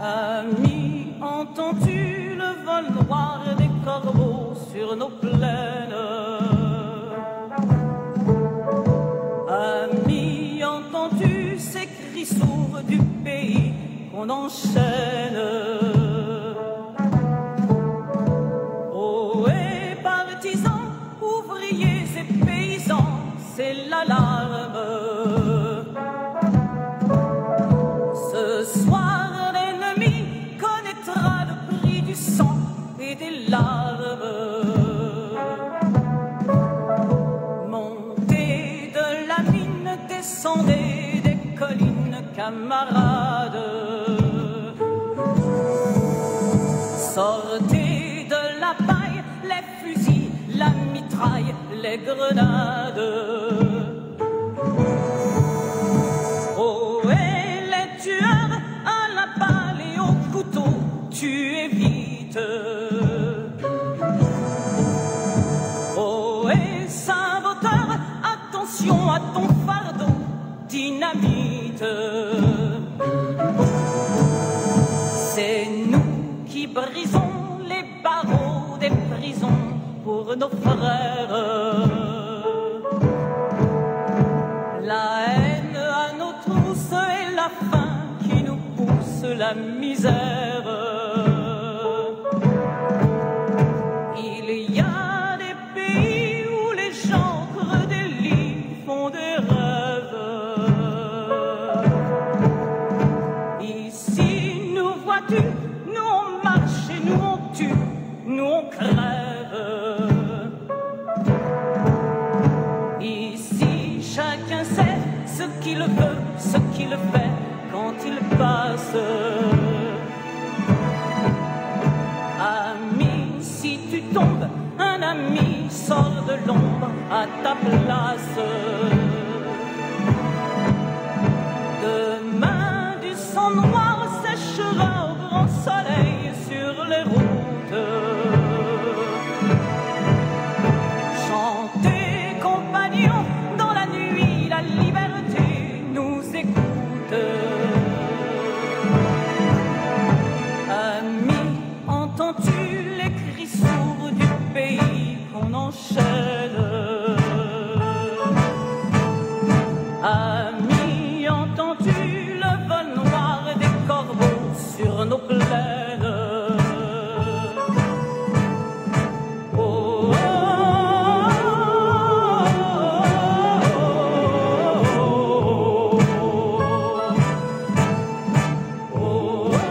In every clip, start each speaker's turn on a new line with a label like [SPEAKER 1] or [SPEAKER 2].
[SPEAKER 1] Ami, entends-tu le vol noir des corbeaux sur nos plaines? Ami, entends-tu ces cris sourds du pays qu'on enchaîne? Ohé, partisans, ouvriers et paysans, c'est l'alarme. Ce soir, l'ennemi connaîtra le prix du sang et des larmes. Montez de la mine, descendez des collines, camarades. Sortez de la paille, les fusils, la mitraille, les grenades. Oh, et les tueurs à la balle et au couteau, tuez vite. Oh, et saboteur, attention à ton fardeau, dynamite. C'est nous qui brisons les barreaux des prisons pour nos frères. La haine à nos trousses et la faim qui nous pousse la misère. Il y a des pays où les gens creux des lits font des rêves. Ici, nous vois-tu, nous on marche et nous on tue, nous on crève. Ici, chacun sait ce qu'il veut, ce qu'il fait quand il passe. Ami, si tu tombes, un ami sort de l'ombre à ta place. Demain, du sang noir séchera au grand soleil sur les routes. Chantez, compagnons, dans la nuit, la liberté nous écoute. Ami, entends-tu les cris sourds du pays qu'on enchaîne? Ami, entends-tu le vol noir des corbeaux sur nos plaines? Oh, oh, oh,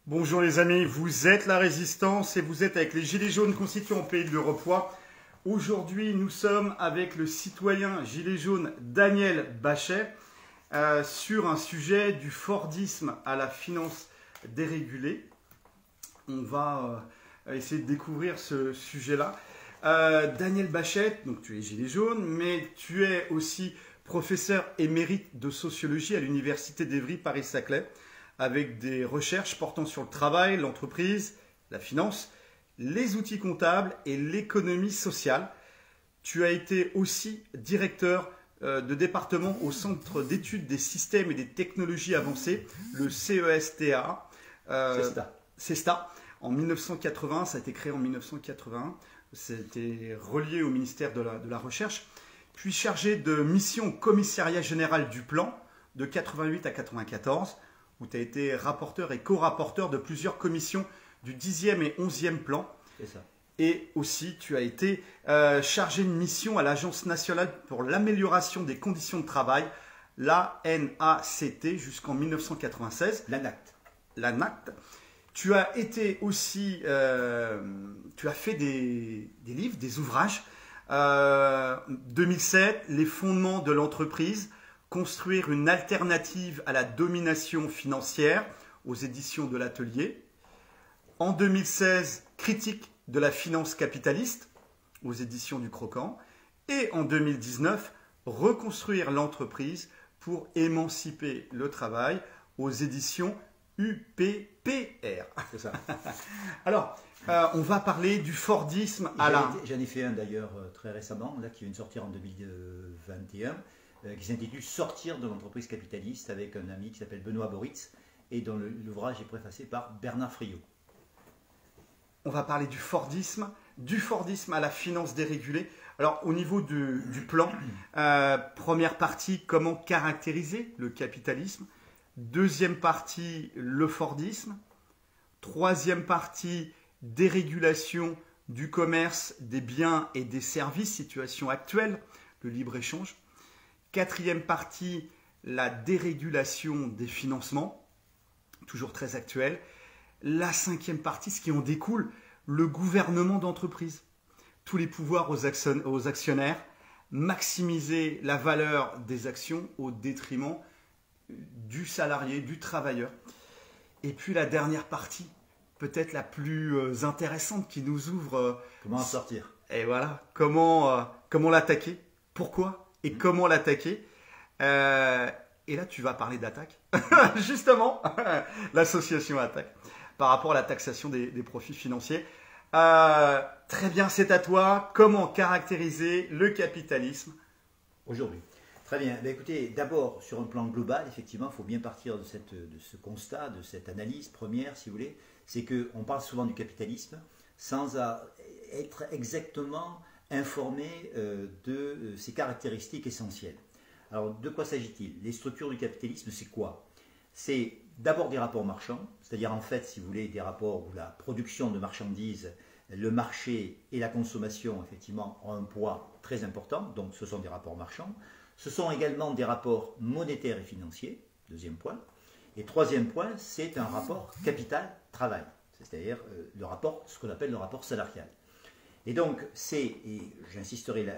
[SPEAKER 2] Bonjour les amis, vous êtes la Résistance et vous êtes avec les Gilets jaunes constituants au pays de l'Europois. Aujourd'hui, nous sommes avec le citoyen Gilet jaune Daniel Bachet sur un sujet du Fordisme à la finance dérégulée. On va essayer de découvrir ce sujet-là. Daniel Bachet, donc tu es Gilet jaune, mais tu es aussi professeur émérite de sociologie à l'université d'Evry Paris-Saclay, avec des recherches portant sur le travail, l'entreprise, la finance, les outils comptables et l'économie sociale. Tu as été aussi directeur de département au Centre d'études des systèmes et des technologies avancées, le CESTA. CESTA. En 1980, ça a été créé en 1981. C'était relié au ministère de la Recherche. Puis chargé de mission au commissariat général du plan de 88 à 94, où tu as été rapporteur et co-rapporteur de plusieurs commissions du 10e et 11e plan.
[SPEAKER 3] C'est ça.
[SPEAKER 2] Et aussi, tu as été chargé de mission à l'Agence nationale pour l'amélioration des conditions de travail, l'ANACT, jusqu'en 1996. L'ANACT. Tu as été aussi, tu as fait des livres, des ouvrages. 2007, les fondements de l'entreprise, construire une alternative à la domination financière, aux éditions de l'Atelier. En 2016, critique de la finance capitaliste, aux éditions du Croquant. Et en 2019, reconstruire l'entreprise pour émanciper le travail, aux éditions UPPR.
[SPEAKER 3] C'est ça.
[SPEAKER 2] Alors, on va parler du Fordisme à
[SPEAKER 3] J'en ai fait un d'ailleurs très récemment, là, qui vient de sortir en 2021, qui s'intitule Sortir de l'entreprise capitaliste, avec un ami qui s'appelle Benoît Boritz, et dont l'ouvrage est préfacé par Bernard Friot.
[SPEAKER 2] On va parler du Fordisme à la finance dérégulée. Alors, au niveau du plan, première partie, comment caractériser le capitalisme. Deuxième partie, le Fordisme. Troisième partie, dérégulation du commerce, des biens et des services, situation actuelle, le libre-échange. Quatrième partie, la dérégulation des financements, toujours très actuelle. La cinquième partie, ce qui en découle, le gouvernement d'entreprise. Tous les pouvoirs aux actionnaires, maximiser la valeur des actions au détriment du salarié, du travailleur. Et puis la dernière partie, peut-être la plus intéressante qui nous ouvre.
[SPEAKER 3] Comment en sortir?
[SPEAKER 2] Et voilà, comment l'attaquer, pourquoi et comment l'attaquer. Et là, tu vas parler d'attaque. Justement, l'association Attaque, par rapport à la taxation des profits financiers. Très bien, c'est à toi. Comment caractériser le capitalisme
[SPEAKER 3] aujourd'hui? Très bien. Ben, écoutez, d'abord, sur un plan global, effectivement, il faut bien partir de ce constat, de cette analyse première, si vous voulez. C'est qu'on parle souvent du capitalisme sans être exactement informé de ses caractéristiques essentielles. Alors, de quoi s'agit-il? Les structures du capitalisme, c'est quoi? C'est d'abord des rapports marchands, c'est-à-dire en fait, si vous voulez, des rapports où la production de marchandises, le marché et la consommation, effectivement, ont un poids très important, donc ce sont des rapports marchands. Ce sont également des rapports monétaires et financiers, deuxième point. Et troisième point, c'est un rapport capital-travail, c'est-à-dire ce qu'on appelle le rapport salarial. Et donc, et j'insisterai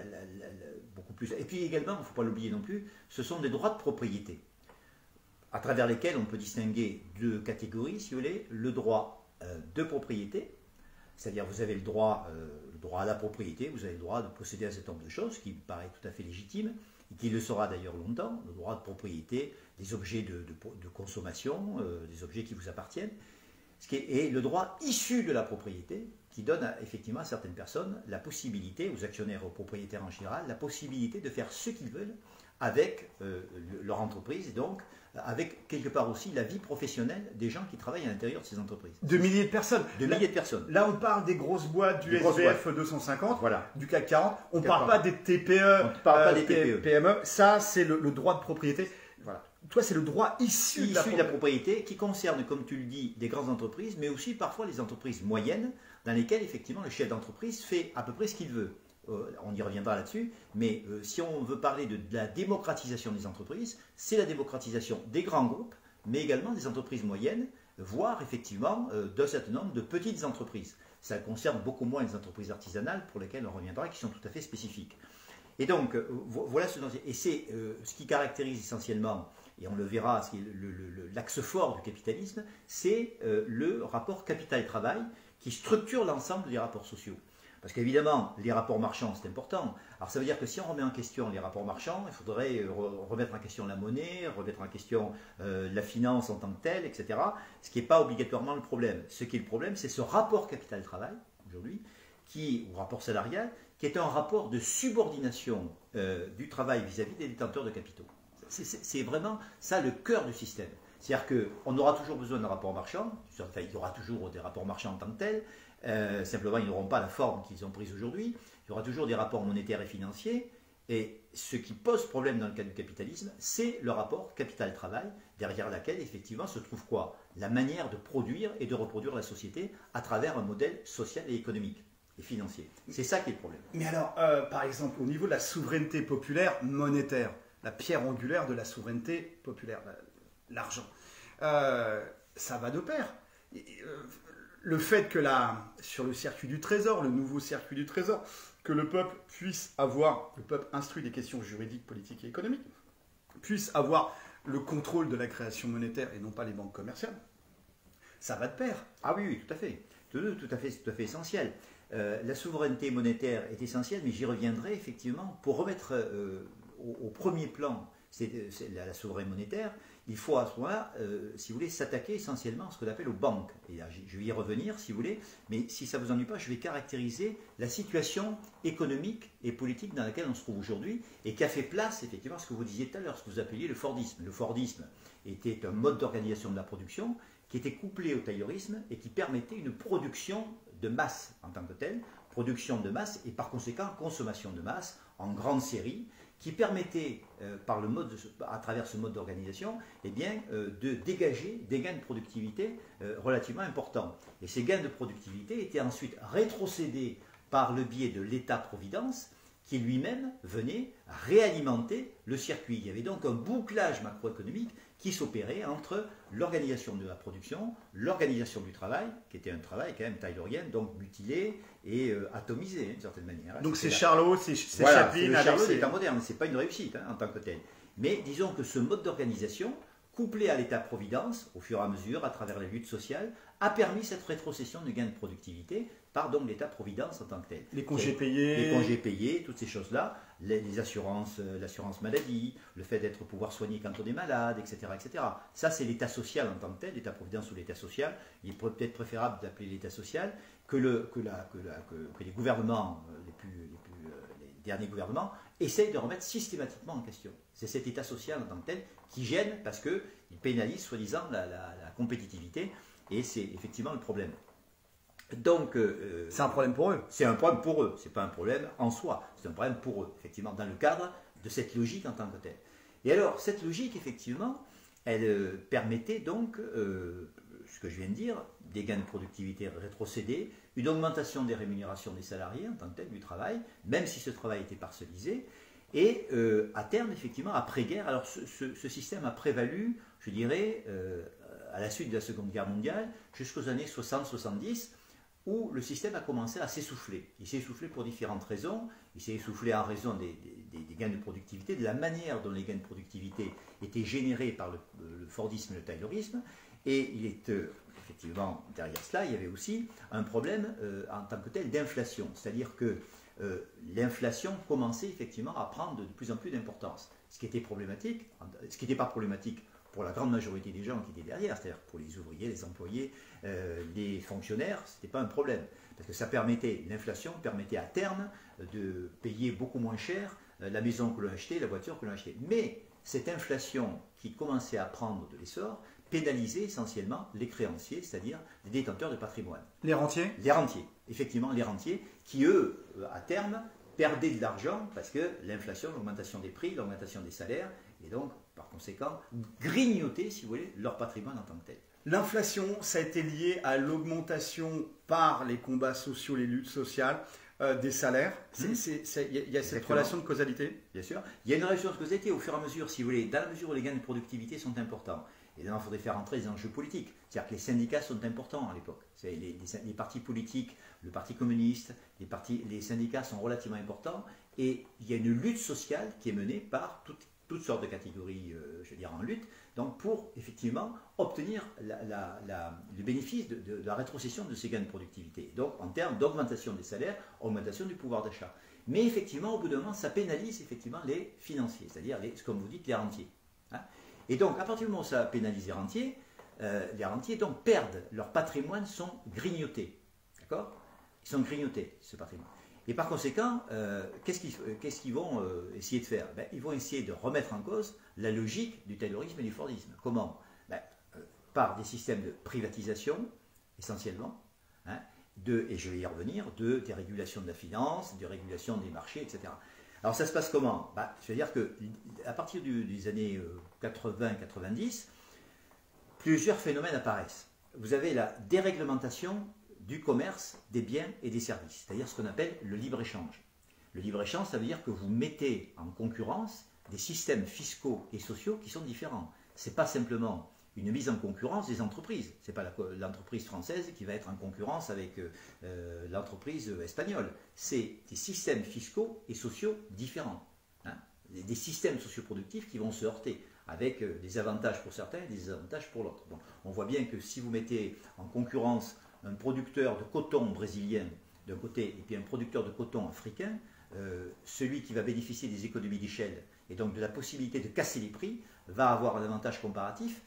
[SPEAKER 3] beaucoup plus, et puis également, il ne faut pas l'oublier non plus, ce sont des droits de propriété, à travers lesquels on peut distinguer deux catégories, si vous voulez, le droit de propriété, c'est-à-dire vous avez le droit à la propriété, vous avez le droit de posséder un certain nombre de choses, qui me paraît tout à fait légitime, et qui le sera d'ailleurs longtemps, le droit de propriété, des objets de consommation, des objets qui vous appartiennent, et le droit issu de la propriété, qui donne effectivement à certaines personnes la possibilité, aux actionnaires, aux propriétaires en général, la possibilité de faire ce qu'ils veulent avec leur entreprise, et donc avec quelque part aussi la vie professionnelle des gens qui travaillent à l'intérieur de ces entreprises.
[SPEAKER 2] De milliers de personnes.
[SPEAKER 3] Milliers de personnes.
[SPEAKER 2] Là, on parle des grosses boîtes du SBF 250,
[SPEAKER 3] voilà.
[SPEAKER 2] Du CAC 40. On ne parle pas des TPE,
[SPEAKER 3] on ne parle pas des TPE.
[SPEAKER 2] PME. Ça, c'est le droit de propriété. Voilà. Toi, c'est le droit issu
[SPEAKER 3] de la propriété qui concerne, comme tu le dis, des grandes entreprises, mais aussi parfois les entreprises moyennes, dans lesquelles effectivement le chef d'entreprise fait à peu près ce qu'il veut. On y reviendra là-dessus, mais si on veut parler de la démocratisation des entreprises, c'est la démocratisation des grands groupes, mais également des entreprises moyennes, voire effectivement d'un certain nombre de petites entreprises. Ça concerne beaucoup moins les entreprises artisanales, pour lesquelles on reviendra, qui sont tout à fait spécifiques. Et donc, voilà et c'est ce qui caractérise essentiellement, et on le verra, l'axe fort du capitalisme, c'est le rapport capital-travail qui structure l'ensemble des rapports sociaux. Parce qu'évidemment, les rapports marchands, c'est important. Alors ça veut dire que si on remet en question les rapports marchands, il faudrait remettre en question la monnaie, remettre en question la finance en tant que telle, etc. Ce qui n'est pas obligatoirement le problème. Ce qui est le problème, c'est ce rapport capital-travail, aujourd'hui, ou rapport salarial, qui est un rapport de subordination du travail vis-à-vis des détenteurs de capitaux. C'est vraiment ça le cœur du système. C'est-à-dire qu'on aura toujours besoin d'un rapport marchand, enfin, il y aura toujours des rapports marchands en tant que tels, simplement ils n'auront pas la forme qu'ils ont prise aujourd'hui, il y aura toujours des rapports monétaires et financiers, et ce qui pose problème dans le cas du capitalisme, c'est le rapport capital-travail, derrière laquelle effectivement se trouve quoi? La manière de produire et de reproduire la société à travers un modèle social et économique et financier. C'est ça qui est le problème.
[SPEAKER 2] Mais alors, par exemple, au niveau de la souveraineté populaire monétaire, la pierre angulaire de la souveraineté populaire, l'argent, ça va de pair. Le fait que sur le circuit du trésor, le nouveau circuit du trésor, que le peuple instruit des questions juridiques, politiques et économiques, puisse avoir le contrôle de la création monétaire et non pas les banques commerciales, ça va de pair.
[SPEAKER 3] Ah oui, tout à fait. Tout à fait essentiel. La souveraineté monétaire est essentielle, mais j'y reviendrai effectivement pour remettre au premier plan la souveraineté monétaire. il faut à ce moment-là, si vous voulez, s'attaquer essentiellement à ce qu'on appelle aux banques. Et là, je vais y revenir, si vous voulez, mais si ça ne vous ennuie pas, je vais caractériser la situation économique et politique dans laquelle on se trouve aujourd'hui et qui a fait place, effectivement, à ce que vous disiez tout à l'heure, ce que vous appeliez le Fordisme. Le Fordisme était un mode d'organisation de la production qui était couplé au taylorisme et qui permettait une production de masse en tant que telle, production de masse et par conséquent consommation de masse en grande série, qui permettait, à travers ce mode d'organisation, eh de dégager des gains de productivité relativement importants. Et ces gains de productivité étaient ensuite rétrocédés par le biais de l'État-providence, qui lui-même venait réalimenter le circuit. Il y avait donc un bouclage macroéconomique qui s'opérait entre l'organisation de la production, l'organisation du travail, qui était un travail quand même taylorien, donc mutilé et atomisé d'une certaine manière.
[SPEAKER 2] Donc c'est Charlot, c'est
[SPEAKER 3] voilà,
[SPEAKER 2] Chaplin.
[SPEAKER 3] Le Charlot des temps modernes, ce n'est pas une réussite en tant que tel. Mais disons que ce mode d'organisation, couplé à l'État-providence, au fur et à mesure, à travers les luttes sociales, a permis cette rétrocession du gain de productivité par donc l'État-providence en tant que tel.
[SPEAKER 2] Les congés payés,
[SPEAKER 3] toutes ces choses-là, les assurances, l'assurance maladie, le fait d'être pouvoir soigner quand on est malade, etc. etc. Ça, c'est l'État social en tant que tel, l'État-providence ou l'État social. Il est peut-être préférable d'appeler l'État social que les gouvernements, les derniers gouvernements, essayent de remettre systématiquement en question. C'est cet État social en tant que tel qui gêne parce qu'il pénalise soi-disant la compétitivité et c'est effectivement le problème. Donc,
[SPEAKER 2] c'est un problème pour eux.
[SPEAKER 3] C'est un problème pour eux, c'est pas un problème en soi, c'est un problème pour eux, effectivement, dans le cadre de cette logique en tant que telle. Et alors, cette logique, effectivement, elle permettait donc, ce que je viens de dire, des gains de productivité rétrocédés, une augmentation des rémunérations des salariés en tant que tel du travail, même si ce travail était parcellisé, et à terme, effectivement, après-guerre, alors ce système a prévalu, je dirais, à la suite de la Seconde Guerre mondiale, jusqu'aux années 60-70, où le système a commencé à s'essouffler. Il s'est essoufflé pour différentes raisons. Il s'est essoufflé en raison des gains de productivité, de la manière dont les gains de productivité étaient générés par le Fordisme et le taylorisme. Et il est effectivement, derrière cela, il y avait aussi un problème en tant que tel d'inflation. C'est-à-dire que l'inflation commençait effectivement à prendre de plus en plus d'importance. Ce qui était problématique, ce qui n'était pas problématique pour la grande majorité des gens qui étaient derrière, c'est-à-dire pour les ouvriers, les employés, les fonctionnaires, ce n'était pas un problème. Parce que ça permettait, l'inflation permettait à terme de payer beaucoup moins cher la maison que l'on achetait, la voiture que l'on achetait. Mais cette inflation qui commençait à prendre de l'essor pénalisait essentiellement les créanciers, c'est-à-dire les détenteurs de patrimoine.
[SPEAKER 2] Les rentiers ?
[SPEAKER 3] Les rentiers, effectivement, les rentiers qui, eux, à terme, perdaient de l'argent parce que l'inflation, l'augmentation des prix, l'augmentation des salaires, et donc, par conséquent, grignoter, si vous voulez, leur patrimoine en tant que tel.
[SPEAKER 2] L'inflation, ça a été lié à l'augmentation par les combats sociaux, les luttes sociales, des salaires. Il y a cette relation de causalité.
[SPEAKER 3] Bien sûr. Il y a une relation de causalité au fur et à mesure, si vous voulez, dans la mesure où les gains de productivité sont importants. Évidemment, il faudrait faire entrer les enjeux politiques. C'est-à-dire que les syndicats sont importants à l'époque. Les partis politiques, le Parti communiste, les syndicats sont relativement importants. Et il y a une lutte sociale qui est menée par toutes sortes de catégories, je veux dire, en lutte, donc pour effectivement obtenir le bénéfice de la rétrocession de ces gains de productivité. Donc en termes d'augmentation des salaires, augmentation du pouvoir d'achat. Mais effectivement, au bout d'un moment, ça pénalise effectivement les financiers, c'est-à-dire, comme vous dites, les rentiers. Hein. Et donc, à partir du moment où ça pénalise les rentiers donc perdent, leur patrimoine sont grignotés. D'accord ? Ils sont grignotés, ce patrimoine. Et par conséquent, qu'est-ce qu'ils vont essayer de faire ? Ils vont essayer de remettre en cause la logique du taylorisme et du fordisme. Comment ? Par des systèmes de privatisation, essentiellement, hein, et je vais y revenir, de dérégulation de la finance, de régulation des marchés, etc. Alors ça se passe comment ? C'est-à-dire qu'à partir des années 80-90, plusieurs phénomènes apparaissent. Vous avez la déréglementation du commerce, des biens et des services, c'est-à-dire ce qu'on appelle le libre-échange. Le libre-échange, ça veut dire que vous mettez en concurrence des systèmes fiscaux et sociaux qui sont différents. Ce n'est pas simplement une mise en concurrence des entreprises. Ce n'est pas l'entreprise française qui va être en concurrence avec l'entreprise espagnole. C'est des systèmes fiscaux et sociaux différents. Hein, des systèmes socioproductifs qui vont se heurter avec des avantages pour certains et des désavantages pour l'autre. Donc, on voit bien que si vous mettez en concurrence un producteur de coton brésilien d'un côté et puis un producteur de coton africain, celui qui va bénéficier des économies d'échelle et donc de la possibilité de casser les prix va avoir un avantage comparatif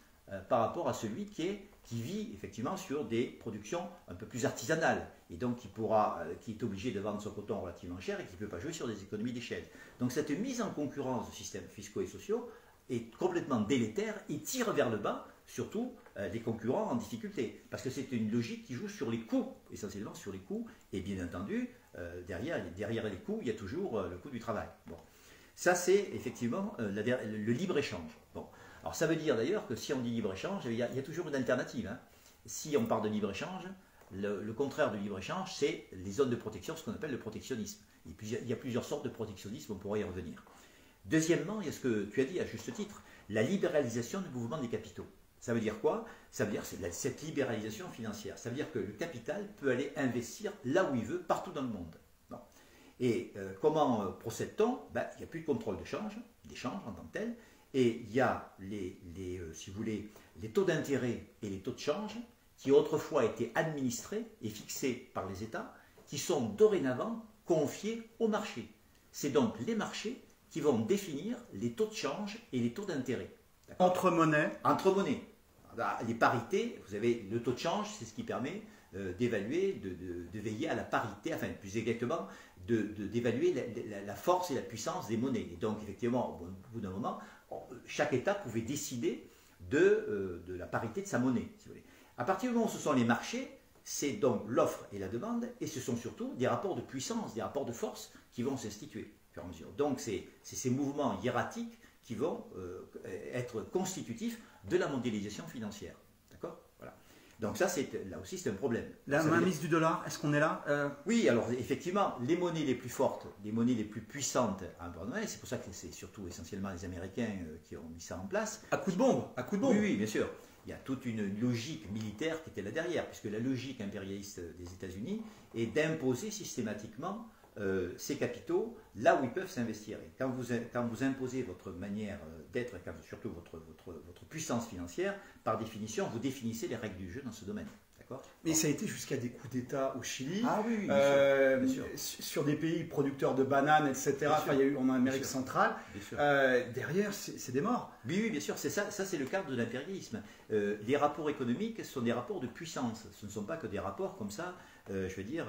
[SPEAKER 3] par rapport à celui qui vit effectivement sur des productions un peu plus artisanales et donc qui est obligé de vendre son coton relativement cher et qui ne peut pas jouer sur des économies d'échelle. Donc cette mise en concurrence de systèmes fiscaux et sociaux est complètement délétère et tire vers le bas surtout les concurrents en difficulté parce que c'est une logique qui joue sur les coûts, essentiellement sur les coûts et bien entendu derrière les coûts il y a toujours le coût du travail. Bon. Ça c'est effectivement le libre-échange. Bon. Alors ça veut dire d'ailleurs que si on dit libre-échange, il y a toujours une alternative. Hein. Si on parle de libre-échange, le contraire du libre-échange, c'est les zones de protection, ce qu'on appelle le protectionnisme. Il y a plusieurs sortes de protectionnisme, on pourrait y revenir. Deuxièmement, il y a ce que tu as dit à juste titre, la libéralisation du mouvement des capitaux. Ça veut dire quoi? Ça veut dire cette libéralisation financière. Ça veut dire que le capital peut aller investir là où il veut, partout dans le monde. Bon. Et comment procède-t-on? Il n'y a plus de contrôle d'échange en tant que tel. Et il y a si vous voulez, les taux d'intérêt et les taux de change qui autrefois étaient administrés et fixés par les États, qui sont dorénavant confiés au marché. C'est donc les marchés qui vont définir les taux de change et les taux d'intérêt.
[SPEAKER 2] Entre monnaies.
[SPEAKER 3] Entre monnaies. Les parités, vous avez le taux de change, c'est ce qui permet d'évaluer, de veiller à la parité, enfin plus exactement, d'évaluer la force et la puissance des monnaies. Et donc effectivement, au bout d'un moment, chaque État pouvait décider de la parité de sa monnaie. Si vous voulez. À partir du moment où ce sont les marchés, c'est donc l'offre et la demande, et ce sont surtout des rapports de puissance, des rapports de force qui vont s'instituer au fur et à mesure. Donc c'est ces mouvements hiératiques qui vont être constitutifs de la mondialisation financière. D'accord? Voilà. Donc ça, là aussi, c'est un problème.
[SPEAKER 2] La mainmise du dollar, est-ce qu'on est là?
[SPEAKER 3] Oui, alors effectivement, les monnaies les plus fortes, les monnaies les plus puissantes, c'est pour ça que c'est surtout essentiellement les Américains qui ont mis ça en place.
[SPEAKER 2] À coup de bombe, à coup de bombe.
[SPEAKER 3] Oui, bien sûr. Il y a toute une logique militaire qui était là derrière, puisque la logique impérialiste des États-Unis est d'imposer systématiquement ces capitaux là où ils peuvent s'investir. Et quand vous imposez votre manière d'être, surtout votre puissance financière, par définition, vous définissez les règles du jeu dans ce domaine.
[SPEAKER 2] Mais ça a été jusqu'à des coups d'État au Chili,
[SPEAKER 3] oui, bien sûr.
[SPEAKER 2] Sur des pays producteurs de bananes, etc. Enfin, il y a eu en Amérique centrale. Derrière, c'est des morts.
[SPEAKER 3] Oui, bien sûr, c'est ça c'est le cadre de l'impérialisme. Les rapports économiques sont des rapports de puissance. Ce ne sont pas que des rapports comme ça, je veux dire,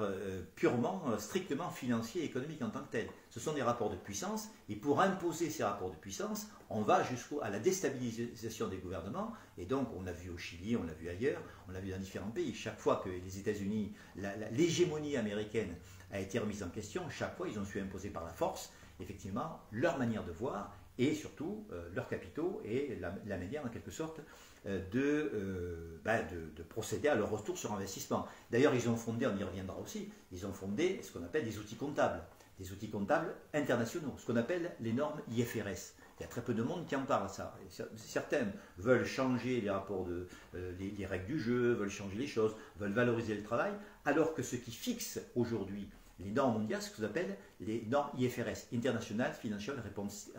[SPEAKER 3] purement, strictement financiers et économiques en tant que tels. Ce sont des rapports de puissance, et pour imposer ces rapports de puissance, on va jusqu'à la déstabilisation des gouvernements, et donc on l'a vu au Chili, on l'a vu ailleurs, on l'a vu dans différents pays. Chaque fois que les États-Unis, l'hégémonie américaine a été remise en question, chaque fois ils ont su imposer par la force, effectivement, leur manière de voir, et surtout leurs capitaux, et la manière en quelque sorte de procéder à leur retour sur investissement. D'ailleurs, ils ont fondé, on y reviendra aussi, ils ont fondé ce qu'on appelle des outils comptables internationaux, ce qu'on appelle les normes IFRS. Il y a très peu de monde qui en parle, ça. Certains veulent changer les rapports les règles du jeu, veulent changer les choses, veulent valoriser le travail, alors que ce qui fixe aujourd'hui les normes mondiales, c'est ce qu'on appelle les normes IFRS, International Financial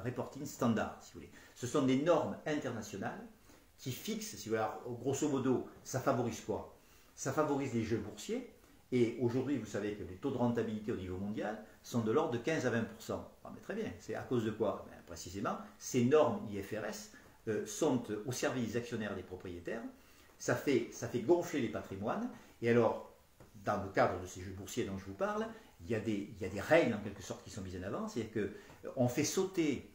[SPEAKER 3] Reporting Standard, si vous voulez. Ce sont des normes internationales qui fixent, si vous voulez, alors, grosso modo, ça favorise quoi? Ça favorise les jeux boursiers, et aujourd'hui, vous savez que les taux de rentabilité au niveau mondial sont de l'ordre de 15 à 20%. Ah, mais très bien, c'est à cause de quoi? Précisément, ces normes IFRS sont au service des actionnaires et des propriétaires, ça fait gonfler les patrimoines, et alors, dans le cadre de ces jeux boursiers dont je vous parle, il y a des règles en quelque sorte qui sont mises en avant, c'est-à-dire qu'on fait sauter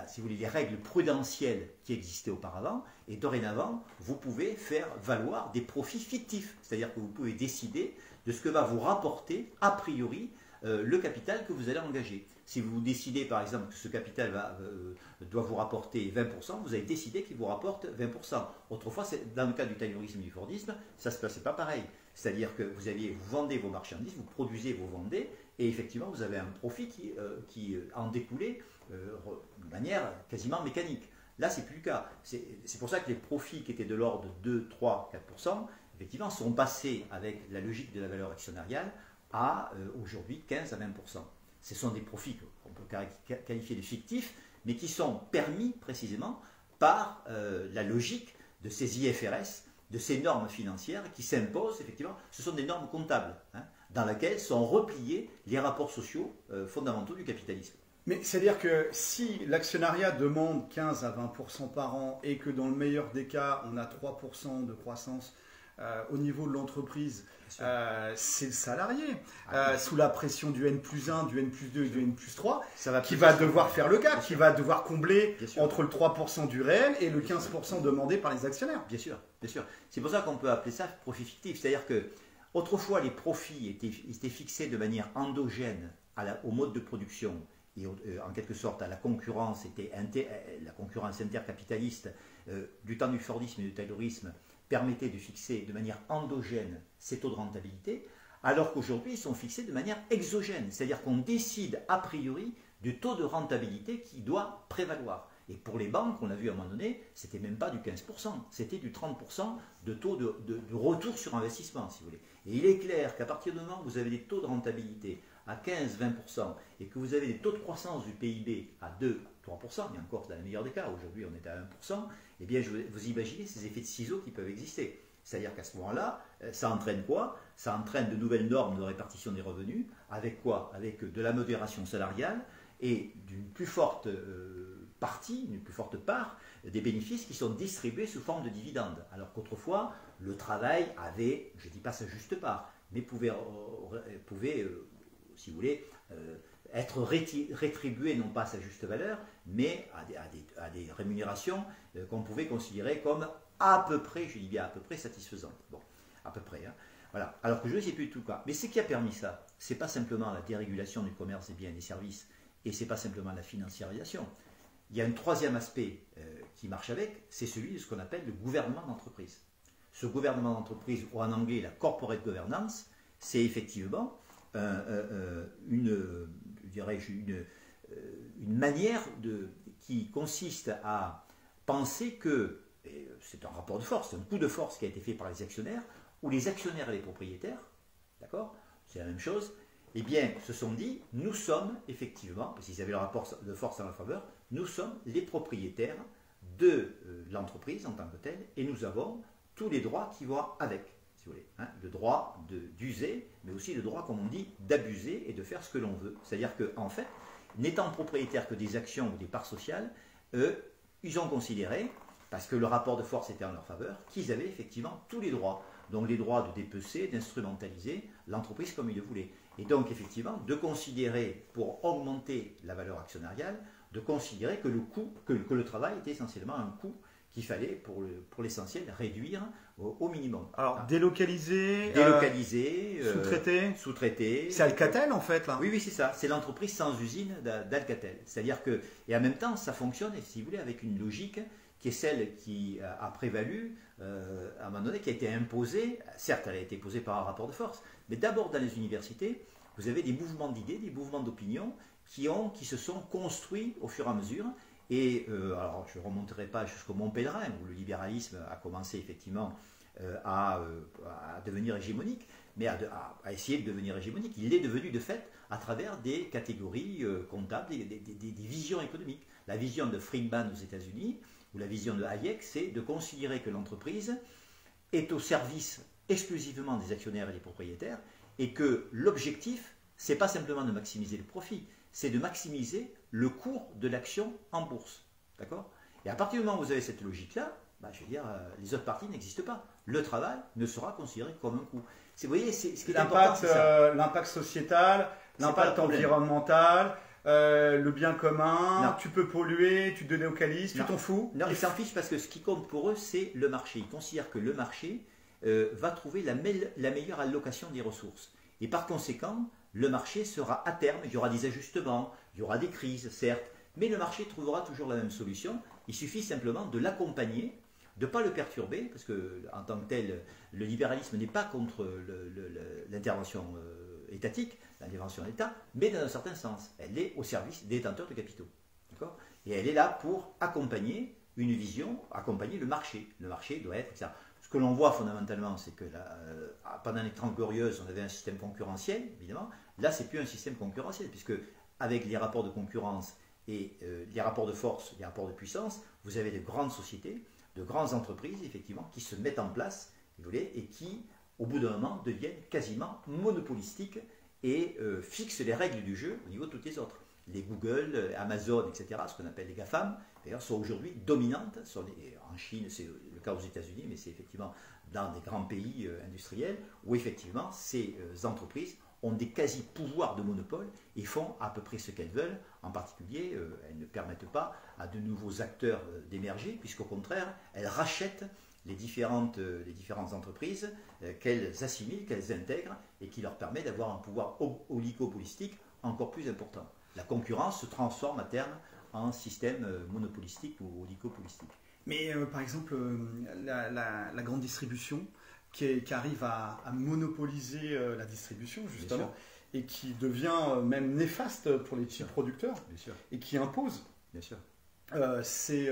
[SPEAKER 3] si vous voulez, les règles prudentielles qui existaient auparavant, et dorénavant, vous pouvez faire valoir des profits fictifs, c'est-à-dire que vous pouvez décider de ce que va vous rapporter a priori le capital que vous allez engager. Si vous décidez par exemple que ce capital doit vous rapporter 20%, vous avez décidé qu'il vous rapporte 20%. Autrefois, dans le cas du Taylorisme et du Fordisme, ça ne se passait pas pareil. C'est-à-dire que vous vendez vos marchandises, vous produisez, vous vendez, et effectivement, vous avez un profit qui en découlait de manière quasiment mécanique. Là, ce n'est plus le cas. C'est pour ça que les profits qui étaient de l'ordre de 2, 3, 4%, effectivement, sont passés avec la logique de la valeur actionnariale à aujourd'hui 15 à 20%. Ce sont des profits qu'on peut qualifier de fictifs, mais qui sont permis précisément par la logique de ces IFRS de ces normes financières qui s'imposent, effectivement, ce sont des normes comptables, hein, dans lesquelles sont repliés les rapports sociaux fondamentaux du capitalisme.
[SPEAKER 2] Mais c'est-à-dire que si l'actionnariat demande 15 à 20% par an et que dans le meilleur des cas, on a 3% de croissance au niveau de l'entreprise, c'est le salarié, sous la pression du N+1, du N+2 et du N+3, qui va devoir faire le gap, qui va devoir combler entre le 3% du réel et le 15% demandé par les actionnaires.
[SPEAKER 3] Bien sûr, bien sûr. C'est pour ça qu'on peut appeler ça profit fictif. C'est-à-dire que autrefois, les profits étaient fixés de manière endogène au mode de production et en quelque sorte à la concurrence, la concurrence intercapitaliste du temps du Fordisme et du Taylorisme permettait de fixer de manière endogène ces taux de rentabilité, alors qu'aujourd'hui ils sont fixés de manière exogène, c'est-à-dire qu'on décide a priori du taux de rentabilité qui doit prévaloir. Et pour les banques, on a vu à un moment donné, c'était même pas du 15%, c'était du 30% de taux de retour sur investissement, si vous voulez. Et il est clair qu'à partir du moment où vous avez des taux de rentabilité à 15-20% et que vous avez des taux de croissance du PIB à 2-3%, et encore dans le meilleur des cas, aujourd'hui on est à 1%, eh bien vous imaginez ces effets de ciseaux qui peuvent exister. C'est-à-dire qu'à ce moment-là, ça entraîne quoi? Ça entraîne de nouvelles normes de répartition des revenus, avec quoi? Avec de la modération salariale et d'une plus forte partie, une plus forte part des bénéfices qui sont distribués sous forme de dividendes. Alors qu'autrefois, le travail avait, je ne dis pas sa juste part, mais pouvait si vous voulez, être rétribué non pas à sa juste valeur, mais à des rémunérations qu'on pouvait considérer comme à peu près, je dis bien à peu près satisfaisantes. Bon, à peu près. Hein. Voilà. Alors que je ne sais plus tout le cas. Mais ce qui a permis ça, ce n'est pas simplement la dérégulation du commerce des biens et des services, et ce n'est pas simplement la financiarisation. Il y a un troisième aspect qui marche avec, c'est celui de ce qu'on appelle le gouvernement d'entreprise. Ce gouvernement d'entreprise, ou en anglais la corporate governance, c'est effectivement une manière qui consiste à penser que, c'est un rapport de force, c'est un coup de force qui a été fait par les actionnaires, où les actionnaires et les propriétaires, d'accord, c'est la même chose, eh bien, se sont dit, nous sommes effectivement, parce qu'ils avaient le rapport de force en leur faveur, nous sommes les propriétaires de l'entreprise en tant que telle, et nous avons tous les droits qui vont avec, si vous voulez, hein, le droit d'user, mais aussi le droit, comme on dit, d'abuser et de faire ce que l'on veut. C'est-à-dire qu'en fait, n'étant propriétaires que des actions ou des parts sociales, ils ont considéré, parce que le rapport de force était en leur faveur, qu'ils avaient effectivement tous les droits. Donc les droits de dépecer, d'instrumentaliser l'entreprise comme ils le voulaient. Et donc effectivement, de considérer, pour augmenter la valeur actionnariale, de considérer que le travail était essentiellement un coût qu'il fallait, pour l'essentiel, réduire au minimum.
[SPEAKER 2] Alors, délocaliser,
[SPEAKER 3] sous-traiter.
[SPEAKER 2] C'est Alcatel, en fait, là.
[SPEAKER 3] Oui, oui, c'est ça. C'est l'entreprise sans usine d'Alcatel. C'est-à-dire que, et en même temps, ça fonctionne, si vous voulez, avec une logique qui est celle qui a prévalu, à un moment donné, qui a été imposée. Certes, elle a été posée par un rapport de force, mais d'abord dans les universités, vous avez des mouvements d'idées, des mouvements d'opinion qui se sont construits au fur et à mesure. Et alors, je ne remonterai pas jusqu'au Mont Pèlerin, où le libéralisme a commencé effectivement à devenir hégémonique, mais à essayer de devenir hégémonique. Il est devenu de fait à travers des catégories comptables, des visions économiques. La vision de Friedman aux États-Unis, ou la vision de Hayek, c'est de considérer que l'entreprise est au service exclusivement des actionnaires et des propriétaires, et que l'objectif, c'est pas simplement de maximiser le profit, c'est de maximiser le cours de l'action en bourse. D'accord? Et à partir du moment où vous avez cette logique-là, je veux dire, les autres parties n'existent pas. Le travail ne sera considéré comme un coût. Vous voyez, ce qui est important, c'est ça.
[SPEAKER 2] L'impact sociétal, l'impact environnemental, le bien commun, non. Tu peux polluer, tu te délocalises, tu t'en fous.
[SPEAKER 3] Non, ils s'en fichent parce que ce qui compte pour eux, c'est le marché. Ils considèrent que le marché va trouver la meilleure allocation des ressources. Et par conséquent, le marché sera à terme, il y aura des ajustements, il y aura des crises, certes, mais le marché trouvera toujours la même solution. Il suffit simplement de l'accompagner, de ne pas le perturber, parce que en tant que tel, le libéralisme n'est pas contre l'intervention étatique, l'intervention de l'État, mais dans un certain sens, elle est au service des détenteurs de capitaux. Et elle est là pour accompagner une vision, accompagner le marché. Le marché doit être, etc. Ce que l'on voit fondamentalement, c'est que pendant les 30 Glorieuses, on avait un système concurrentiel, évidemment. Là, ce n'est plus un système concurrentiel, puisque avec les rapports de concurrence et les rapports de force, les rapports de puissance, vous avez de grandes sociétés de grandes entreprises, effectivement, qui se mettent en place, vous voulez, et qui, au bout d'un moment, deviennent quasiment monopolistiques et fixent les règles du jeu au niveau de toutes les autres. Les Google, Amazon, etc., ce qu'on appelle les GAFAM, d'ailleurs, sont aujourd'hui dominantes. En Chine, c'est le cas aux États-Unis, mais c'est effectivement dans des grands pays industriels où effectivement ces entreprises ont des quasi-pouvoirs de monopole et font à peu près ce qu'elles veulent. En particulier, elles ne permettent pas à de nouveaux acteurs d'émerger, puisqu'au contraire, elles rachètent les différentes entreprises qu'elles assimilent, qu'elles intègrent, et qui leur permet d'avoir un pouvoir oligopolistique encore plus important. La concurrence se transforme à terme en système monopolistique ou oligopolistique.
[SPEAKER 2] Mais par exemple, la grande distribution qui arrive à monopoliser la distribution, justement, et qui devient même néfaste pour les petits producteurs, et qui impose ses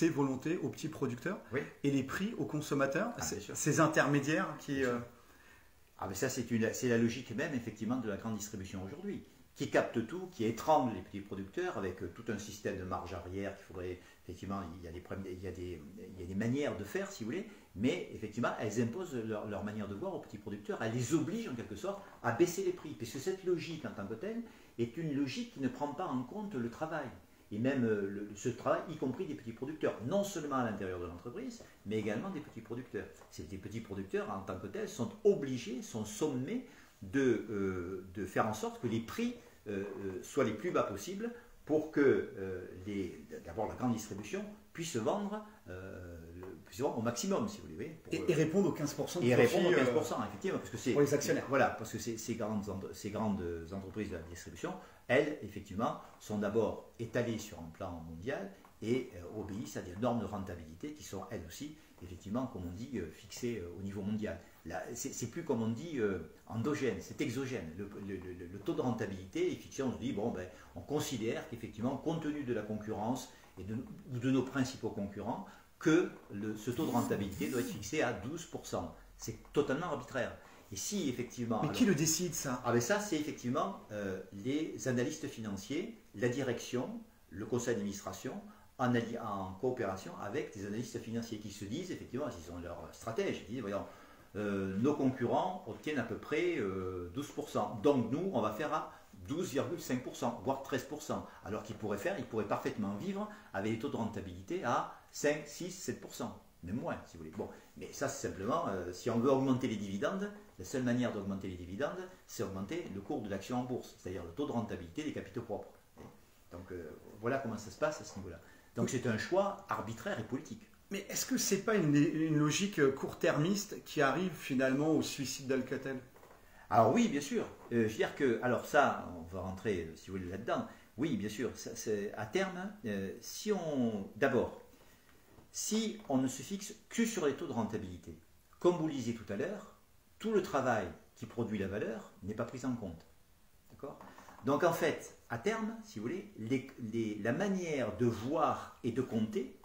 [SPEAKER 2] volontés aux petits producteurs et les prix aux consommateurs, ces intermédiaires qui...
[SPEAKER 3] Ah, mais ça, c'est la logique même, effectivement, de la grande distribution aujourd'hui, qui capte tout, qui étrangle les petits producteurs avec tout un système de marge arrière qu'il faudrait, effectivement, il y a des manières de faire, si vous voulez, mais effectivement, elles imposent leur manière de voir aux petits producteurs, elles les obligent en quelque sorte à baisser les prix, puisque cette logique en tant que telle est une logique qui ne prend pas en compte le travail, et même ce travail, y compris des petits producteurs, non seulement à l'intérieur de l'entreprise, mais également des petits producteurs. Des petits producteurs, en tant que tels, sont obligés, sont sommés de faire en sorte que les prix soient les plus bas possibles pour que d'abord la grande distribution puisse vendre au maximum, si vous voulez.
[SPEAKER 2] Et répondre aux 15% de
[SPEAKER 3] et répondre aux 15%, effectivement, parce que
[SPEAKER 2] pour les actionnaires.
[SPEAKER 3] Voilà, parce que ces grandes entreprises de la distribution, elles, effectivement, sont d'abord étalées sur un plan mondial et obéissent à des normes de rentabilité qui sont, elles aussi, effectivement, comme on dit, fixées au niveau mondial. Là, c'est plus, comme on dit, endogène, c'est exogène. Le taux de rentabilité est fixé, on se dit, bon, ben, on considère qu'effectivement, compte tenu de la concurrence et de nos principaux concurrents, que ce taux de rentabilité doit être fixé à 12%. C'est totalement arbitraire. Et si effectivement...
[SPEAKER 2] Mais qui le décide, ça?
[SPEAKER 3] Ah ben ça, c'est effectivement les analystes financiers, la direction, le conseil d'administration, en coopération avec des analystes financiers qui se disent, effectivement, ils ont leur stratège, ils disent, voyons, nos concurrents obtiennent à peu près 12%. Donc nous, on va faire à 12,5%, voire 13%. Alors qu'ils pourraient parfaitement vivre avec des taux de rentabilité à 5, 6, 7%. Même moins, si vous voulez. Bon, mais ça, c'est simplement, si on veut augmenter les dividendes, la seule manière d'augmenter les dividendes, c'est augmenter le cours de l'action en bourse, c'est-à-dire le taux de rentabilité des capitaux propres. Donc, voilà comment ça se passe à ce niveau-là. Donc, c'est un choix arbitraire et politique.
[SPEAKER 2] Mais est-ce que c'est pas une logique court-termiste qui arrive finalement au suicide d'Alcatel?
[SPEAKER 3] Alors oui, bien sûr. Je veux dire que, alors ça, on va rentrer, si vous voulez, là-dedans. Oui, bien sûr. Ça, à terme, d'abord, si on ne se fixe que sur les taux de rentabilité, comme vous le disiez tout à l'heure, tout le travail qui produit la valeur n'est pas pris en compte. D'accord? Donc en fait, à terme, si vous voulez, la manière de voir et de compter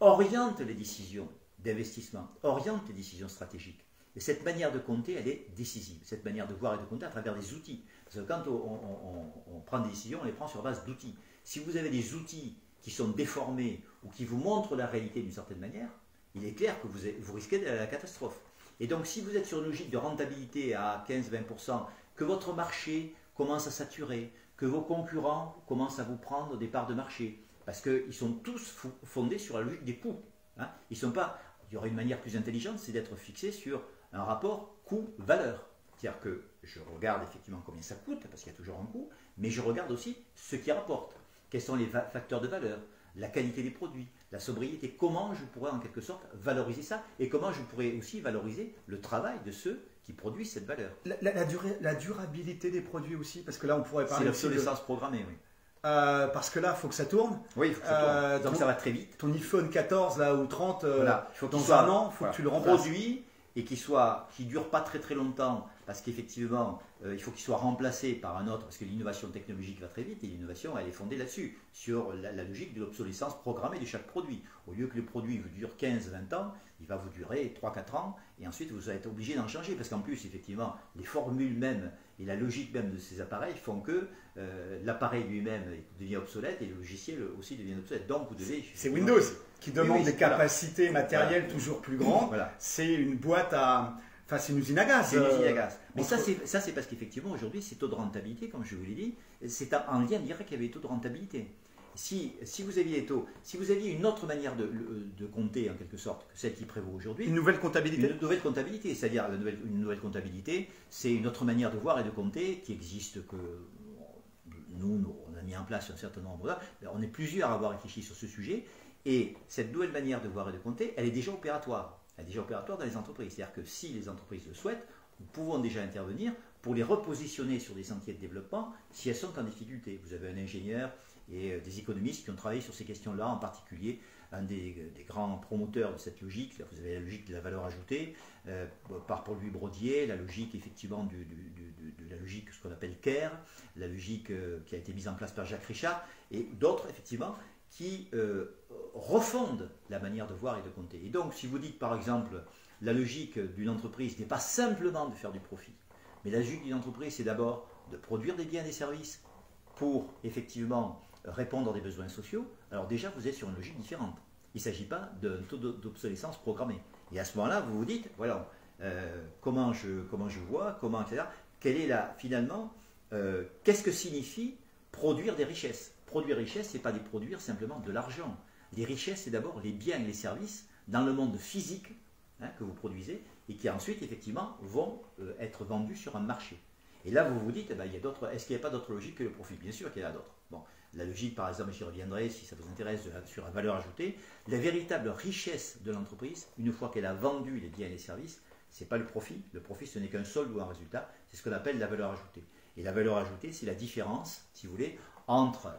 [SPEAKER 3] oriente les décisions d'investissement, oriente les décisions stratégiques. Et cette manière de compter, elle est décisive. Cette manière de voir et de compter à travers des outils. Parce que quand on prend des décisions, on les prend sur base d'outils. Si vous avez des outils qui sont déformés ou qui vous montrent la réalité d'une certaine manière, il est clair que vous risquez d'aller à la catastrophe. Et donc, si vous êtes sur une logique de rentabilité à 15-20%, que votre marché commence à saturer, que vos concurrents commencent à vous prendre des parts de marché, parce qu'ils sont tous fondés sur la logique des coûts. Hein. Il y aurait une manière plus intelligente, c'est d'être fixé sur un rapport coût-valeur. C'est-à-dire que je regarde effectivement combien ça coûte, parce qu'il y a toujours un coût, mais je regarde aussi ce qui rapporte. Quels sont les facteurs de valeur, la qualité des produits, la sobriété, comment je pourrais en quelque sorte valoriser ça, et comment je pourrais aussi valoriser le travail de ceux qui produisent cette valeur.
[SPEAKER 2] La durabilité des produits aussi, parce que là on pourrait parler...
[SPEAKER 3] C'est l'obsolescence programmée, oui.
[SPEAKER 2] Parce que là, il faut que ça tourne.
[SPEAKER 3] Oui, il faut que ça tourne. Donc ça va très vite.
[SPEAKER 2] Ton iPhone 14 là, ou 30,
[SPEAKER 3] voilà. Il faut
[SPEAKER 2] dans un an, il faut que tu le remplaces.
[SPEAKER 3] Produit et qui ne dure pas très très longtemps, parce qu'effectivement, il faut qu'il soit remplacé par un autre, parce que l'innovation technologique va très vite, et l'innovation, elle est fondée là-dessus, sur la logique de l'obsolescence programmée de chaque produit. Au lieu que le produit dure 15-20 ans, il va vous durer 3-4 ans, et ensuite vous allez être obligé d'en changer, parce qu'en plus, effectivement, les formules mêmes et la logique même de ces appareils font que l'appareil lui-même devient obsolète, et le logiciel aussi devient obsolète. Donc vous devez...
[SPEAKER 2] C'est Windows qui demande
[SPEAKER 3] oui,
[SPEAKER 2] des capacités matérielles toujours plus grandes.
[SPEAKER 3] Voilà.
[SPEAKER 2] C'est une boîte à... Enfin, c'est une usine à gaz.
[SPEAKER 3] C'est une usine à gaz. Mais ça, c'est parce qu'effectivement, aujourd'hui, ces taux de rentabilité, comme je vous l'ai dit, c'est en lien direct avec les taux de rentabilité. Si vous aviez les taux, si vous aviez une autre manière de compter, en quelque sorte, que celle qui prévaut aujourd'hui...
[SPEAKER 2] Une nouvelle comptabilité.
[SPEAKER 3] Une nouvelle comptabilité, c'est-à-dire une nouvelle comptabilité, c'est une autre manière de voir et de compter qui existe que... Nous, on a mis en place un certain nombre. On est plusieurs à avoir réfléchi sur ce sujet. Et cette nouvelle manière de voir et de compter, elle est déjà opératoire. Elle est déjà opératoire dans les entreprises. C'est-à-dire que si les entreprises le souhaitent, nous pouvons déjà intervenir pour les repositionner sur des sentiers de développement si elles sont en difficulté. Vous avez un ingénieur et des économistes qui ont travaillé sur ces questions-là, en particulier un des grands promoteurs de cette logique. Là, vous avez la logique de la valeur ajoutée par Paul-Louis Brodier, la logique effectivement de la logique ce qu'on appelle CARE, la logique qui a été mise en place par Jacques Richard, et d'autres effectivement qui refondent la manière de voir et de compter. Et donc, si vous dites par exemple, la logique d'une entreprise n'est pas simplement de faire du profit, mais la logique d'une entreprise, c'est d'abord de produire des biens et des services pour effectivement répondre à des besoins sociaux, alors déjà vous êtes sur une logique différente. Il ne s'agit pas d'un taux d'obsolescence programmé. Et à ce moment-là, vous vous dites, voilà, comment je vois, comment, etc. Quelle est finalement, qu'est-ce que signifie produire des richesses? Produire des richesses, ce n'est pas des produire simplement de l'argent. Les richesses, c'est d'abord les biens et les services dans le monde physique que vous produisez et qui ensuite, effectivement, vont être vendus sur un marché. Et là, vous vous dites, est-ce qu'il n'y a pas d'autre logique que le profit? Bien sûr qu'il y en a d'autres. Bon, la logique, par exemple, j'y reviendrai si ça vous intéresse, sur la valeur ajoutée. La véritable richesse de l'entreprise, une fois qu'elle a vendu les biens et les services, ce n'est pas le profit. Le profit, ce n'est qu'un solde ou un résultat. C'est ce qu'on appelle la valeur ajoutée. Et la valeur ajoutée, c'est la différence, si vous voulez, entre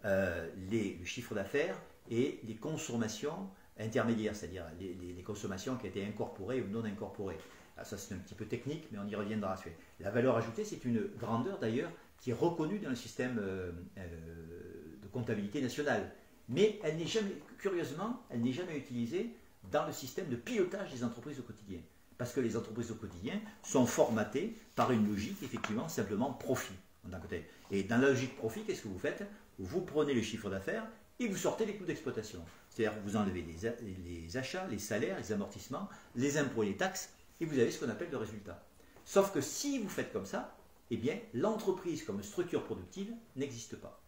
[SPEAKER 3] le chiffre d'affaires et les consommations intermédiaires, c'est-à-dire les consommations qui ont été incorporées ou non incorporées. Alors ça, c'est un petit peu technique, mais on y reviendra. La valeur ajoutée, c'est une grandeur d'ailleurs qui est reconnue dans le système de comptabilité nationale. Mais elle n'est jamais, curieusement, elle n'est jamais utilisée dans le système de pilotage des entreprises au quotidien. Parce que les entreprises au quotidien sont formatées par une logique, effectivement, simplement profit. Et dans la logique profit, qu'est-ce que vous faites? Vous prenez le chiffre d'affaires et vous sortez les coûts d'exploitation. C'est-à-dire que vous enlevez les achats, les salaires, les amortissements, les impôts et les taxes, et vous avez ce qu'on appelle le résultat. Sauf que si vous faites comme ça, eh bien, l'entreprise comme structure productive n'existe pas.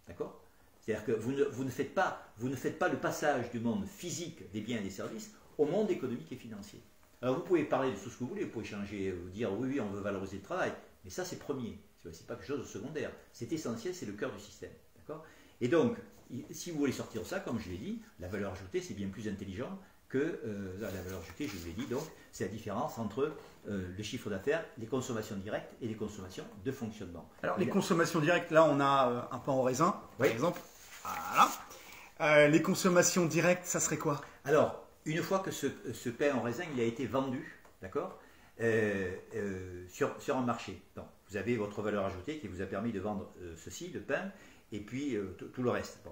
[SPEAKER 3] D'accord? C'est-à-dire que vous ne faites pas le passage du monde physique des biens et des services au monde économique et financier. Alors vous pouvez parler de tout ce que vous voulez, vous pouvez changer, vous dire oui, on veut valoriser le travail, mais ça c'est premier, c'est pas quelque chose de secondaire, c'est essentiel, c'est le cœur du système. D'accord? Et donc, si vous voulez sortir de ça, comme je l'ai dit, la valeur ajoutée c'est bien plus intelligent que la valeur ajoutée, je vous l'ai dit, donc c'est la différence entre le chiffre d'affaires, les consommations directes et les consommations de fonctionnement. Alors
[SPEAKER 2] les consommations directes, là on a un pain au raisin, par exemple. Voilà. Les consommations directes, ça serait quoi?
[SPEAKER 3] Alors, une fois que ce pain en raisin il a été vendu, d'accord, sur un marché, donc, vous avez votre valeur ajoutée qui vous a permis de vendre ceci, le pain, et puis tout le reste. Bon.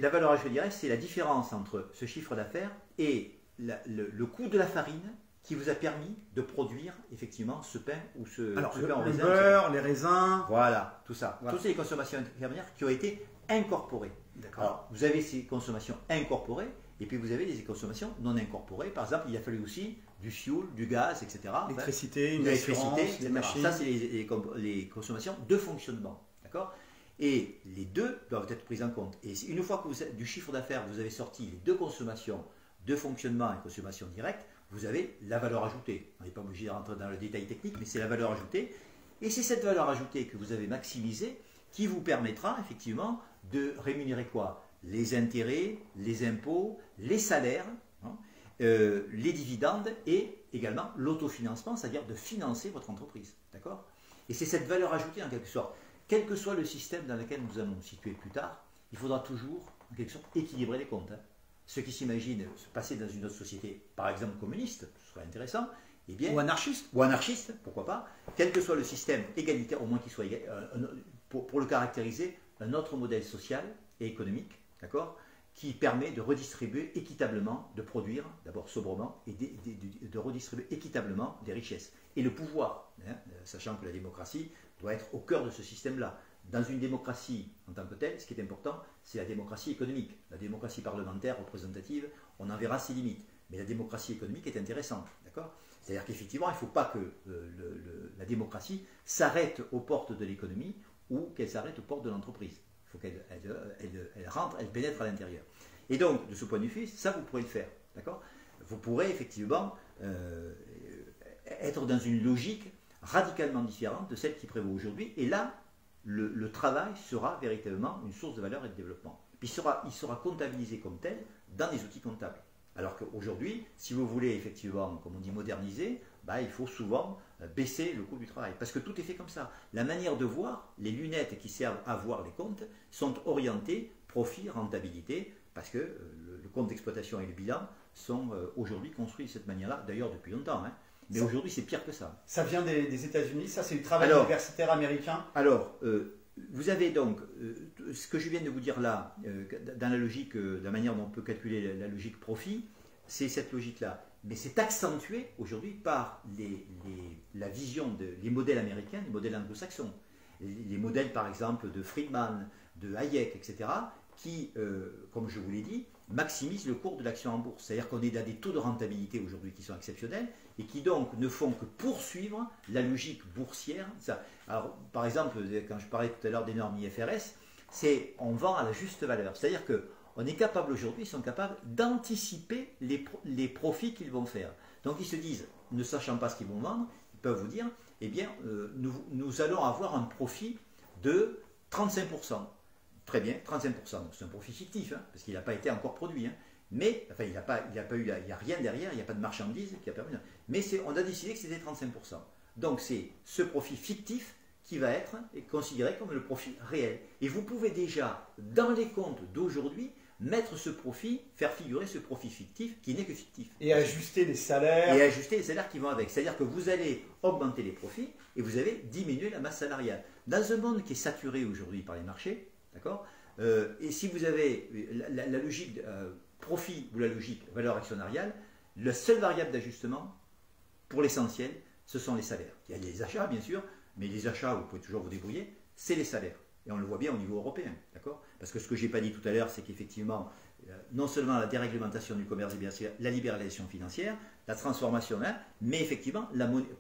[SPEAKER 3] La valeur ajoutée directe, c'est la différence entre ce chiffre d'affaires et le coût de la farine qui vous a permis de produire effectivement ce pain ou ce pain en raisin.
[SPEAKER 2] Le beurre, les raisins.
[SPEAKER 3] Voilà, tout ça. Voilà. Toutes ces consommations intermédiaires qui ont été incorporées. Alors, vous avez ces consommations incorporées et puis vous avez des consommations non incorporées. Par exemple, il a fallu aussi du fioul, du gaz, etc.
[SPEAKER 2] L'électricité, une assurance,
[SPEAKER 3] etc. Ça, c'est les consommations de fonctionnement. D'accord? Et les deux doivent être prises en compte. Et une fois que du chiffre d'affaires, vous avez sorti les deux consommations de fonctionnement et consommation directe, vous avez la valeur ajoutée. On n'est pas obligé de rentrer dans le détail technique, mais c'est la valeur ajoutée. Et c'est cette valeur ajoutée que vous avez maximisée qui vous permettra effectivement de rémunérer quoi? Les intérêts, les impôts, les salaires, les dividendes et également l'autofinancement, c'est-à-dire de financer votre entreprise. D'accord? Et c'est cette valeur ajoutée en quelque sorte. Quel que soit le système dans lequel nous allons nous situer plus tard, il faudra toujours, en quelque sorte, équilibrer les comptes. Ceux qui s'imaginent se passer dans une autre société, par exemple communiste, ce serait intéressant, eh bien,
[SPEAKER 2] ou anarchiste.
[SPEAKER 3] Ou anarchiste, pourquoi pas, quel que soit le système égalitaire, au moins qu'il soit pour le caractériser, un autre modèle social et économique, d'accord, qui permet de redistribuer équitablement, de produire, d'abord sobrement, et de redistribuer équitablement des richesses. Et le pouvoir, hein, sachant que la démocratie doit être au cœur de ce système-là. Dans une démocratie en tant que telle, ce qui est important, c'est la démocratie économique. La démocratie parlementaire, représentative, on en verra ses limites. Mais la démocratie économique est intéressante, d'accord? C'est-à-dire qu'effectivement, il ne faut pas que la démocratie s'arrête aux portes de l'économie ou qu'elle s'arrête aux portes de l'entreprise. Il faut qu'elle rentre, elle pénètre à l'intérieur. Et donc, de ce point de vue, ça, vous pourrez le faire, d'accord? Vous pourrez effectivement être dans une logique radicalement différente de celle qui prévaut aujourd'hui. Et là, le travail sera véritablement une source de valeur et de développement. Puis il sera comptabilisé comme tel dans les outils comptables. Alors qu'aujourd'hui, si vous voulez effectivement, comme on dit, moderniser, il faut souvent baisser le coût du travail. Parce que tout est fait comme ça. La manière de voir, les lunettes qui servent à voir les comptes, sont orientées profit, rentabilité, parce que le compte d'exploitation et le bilan sont aujourd'hui construits de cette manière-là, d'ailleurs depuis longtemps. Hein. Mais aujourd'hui, c'est pire que ça.
[SPEAKER 2] Ça vient des États-Unis, ça c'est du travail universitaire américain.
[SPEAKER 3] Alors, vous avez donc, ce que je viens de vous dire là, dans la logique, la manière dont on peut calculer la logique profit, c'est cette logique-là. Mais c'est accentué aujourd'hui par la vision des modèles américains, les modèles anglo-saxons. Les modèles par exemple de Friedman, de Hayek, etc., qui, comme je vous l'ai dit, maximisent le cours de l'action en bourse. C'est-à-dire qu'on est à des taux de rentabilité aujourd'hui qui sont exceptionnels et qui donc ne font que poursuivre la logique boursière. Alors, par exemple, quand je parlais tout à l'heure des normes IFRS, c'est on vend à la juste valeur. C'est-à-dire qu'on est capable aujourd'hui, ils sont capables d'anticiper les profits qu'ils vont faire. Donc ils se disent, ne sachant pas ce qu'ils vont vendre, ils peuvent vous dire, eh bien, nous allons avoir un profit de 35%. Très bien, 35%. C'est un profit fictif, hein, parce qu'il n'a pas été encore produit. Hein. Mais, enfin, il n'y a rien derrière, il n'y a pas de marchandise qui a permis. Mais on a décidé que c'était 35%. Donc c'est ce profit fictif qui va être considéré comme le profit réel. Et vous pouvez déjà, dans les comptes d'aujourd'hui, mettre ce profit, faire figurer ce profit fictif qui n'est que fictif.
[SPEAKER 2] Et ajuster les salaires.
[SPEAKER 3] Et ajuster les salaires qui vont avec. C'est-à-dire que vous allez augmenter les profits et vous allez diminuer la masse salariale. Dans un monde qui est saturé aujourd'hui par les marchés, d'accord, et si vous avez la logique profit ou la logique valeur actionnariale, la seule variable d'ajustement, pour l'essentiel, ce sont les salaires. Il y a les achats, bien sûr, mais les achats, vous pouvez toujours vous débrouiller, c'est les salaires. Et on le voit bien au niveau européen, d'accord? Parce que ce que je n'ai pas dit tout à l'heure, c'est qu'effectivement, non seulement la déréglementation du commerce, la libéralisation financière, la transformation, hein, mais effectivement,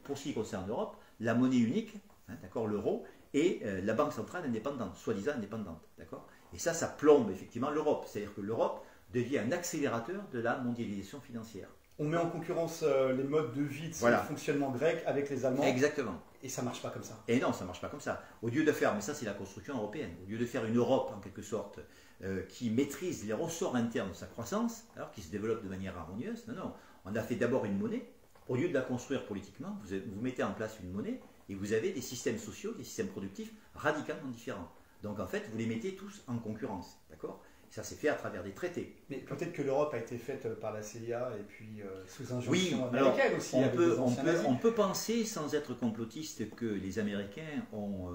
[SPEAKER 3] pour ce qui concerne l'Europe, la monnaie unique, hein, d'accord, l'euro, et la banque centrale indépendante, soi-disant indépendante, d'accord? Et ça plombe effectivement l'Europe. C'est-à-dire que l'Europe devient un accélérateur de la mondialisation financière.
[SPEAKER 2] On met en concurrence les modes de vie,
[SPEAKER 3] voilà,
[SPEAKER 2] le fonctionnement grec avec les Allemands.
[SPEAKER 3] Exactement.
[SPEAKER 2] Et ça ne marche pas comme ça.
[SPEAKER 3] Et non, ça ne marche pas comme ça. Au lieu de faire, mais ça c'est la construction européenne, au lieu de faire une Europe en quelque sorte qui maîtrise les ressorts internes de sa croissance, alors qui se développe de manière harmonieuse, non, on a fait d'abord une monnaie. Au lieu de la construire politiquement, vous mettez en place une monnaie et vous avez des systèmes sociaux, des systèmes productifs radicalement différents. Donc en fait, vous les mettez tous en concurrence, d'accord? Ça s'est fait à travers des traités.
[SPEAKER 2] Mais peut-être que l'Europe a été faite par la CIA et puis sous injonction américaine
[SPEAKER 3] alors,
[SPEAKER 2] aussi.
[SPEAKER 3] On peut penser, sans être complotiste, que les Américains ont